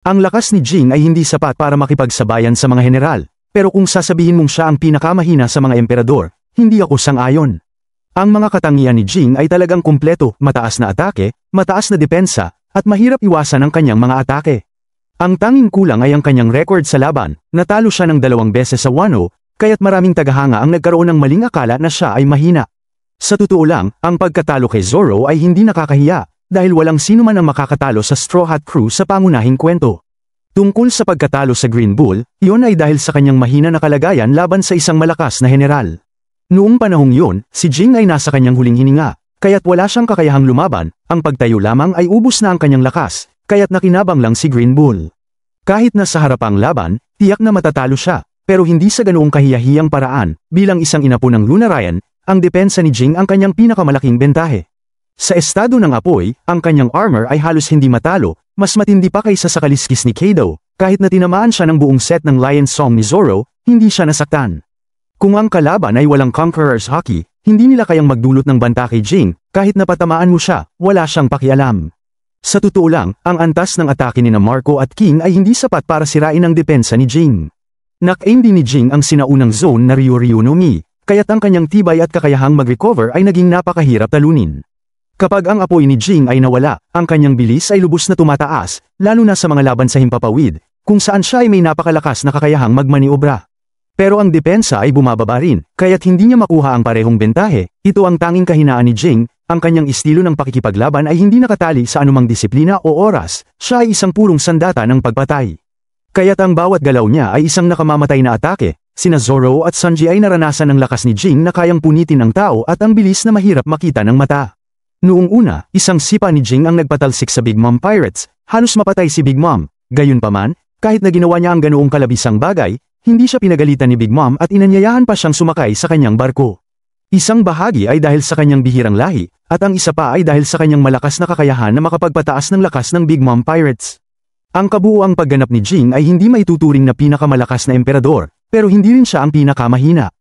Ang lakas ni Jing ay hindi sapat para makipagsabayan sa mga general, pero kung sasabihin mong siya ang pinakamahina sa mga emperador, hindi ako sang-ayon. Ang mga katangian ni Jing ay talagang kumpleto, mataas na atake, mataas na depensa, at mahirap iwasan ang kanyang mga atake. Ang tanging kulang ay ang kanyang record sa laban, natalo siya ng 2 beses sa Wano, kaya't maraming tagahanga ang nagkaroon ng maling akala na siya ay mahina. Sa totoo lang, ang pagkatalo kay Zoro ay hindi nakakahiya, dahil walang sino man ang makakatalo sa Straw Hat Crew sa pangunahing kwento. Tungkol sa pagkatalo sa Green Bull, iyon ay dahil sa kanyang mahina na kalagayan laban sa isang malakas na general. Noong panahong yun, si Jing ay nasa kanyang huling hininga, kaya't wala siyang kakayahang lumaban, ang pagtayo lamang ay ubos na ang kanyang lakas, kaya't nakinabang lang si Green Bull. Kahit na sa harapang laban, tiyak na matatalo siya, pero hindi sa ganoong kahiyahiyang paraan, bilang isang inapo ng Lunarayan, ang depensa ni Jing ang kanyang pinakamalaking bentahe. Sa estado ng apoy, ang kanyang armor ay halos hindi matalo, mas matindi pa kaysa sa kaliskis ni Kaido, kahit na tinamaan siya ng buong set ng Lion Song ni Zoro, hindi siya nasaktan. Kung ang kalaban ay walang Conqueror's Haki, hindi nila kayang magdulot ng banta kay Jing, kahit napatamaan mo siya, wala siyang pakialam. Sa totoo lang, ang antas ng atake ni Marco at King ay hindi sapat para sirain ang depensa ni Jing. Nak-aim din ni Jing ang sinaunang zone na Ryu no Mi, kaya't ang kanyang tibay at kakayahang mag-recover ay naging napakahirap talunin. Kapag ang apoy ni Jing ay nawala, ang kanyang bilis ay lubos na tumataas, lalo na sa mga laban sa himpapawid, kung saan siya ay may napakalakas na kakayahang magmaniobra. Pero ang depensa ay bumababa rin, kaya't hindi niya makuha ang parehong bentahe. Ito ang tanging kahinaan ni Jing, ang kanyang estilo ng pakikipaglaban ay hindi nakatali sa anumang disiplina o oras, siya ay isang purong sandata ng pagpatay. Kaya't ang bawat galaw niya ay isang nakamamatay na atake. Sina Zoro at Sanji ay naranasan ng lakas ni Jing na kayang punitin ang tao at ang bilis na mahirap makita ng mata. Noong una, isang sipa ni Jing ang nagpatalsik sa Big Mom Pirates, halos mapatay si Big Mom. Gayunpaman, kahit na ginawa niya ang ganoong kalabisang bagay, hindi siya pinagalitan ni Big Mom at inanyayahan pa siyang sumakay sa kanyang barko. Isang bahagi ay dahil sa kanyang bihirang lahi, at ang isa pa ay dahil sa kanyang malakas na kakayahan na makapagpataas ng lakas ng Big Mom Pirates. Ang kabuuang pagganap ni Jing ay hindi maituturing na pinakamalakas na emperador, pero hindi rin siya ang pinakamahina.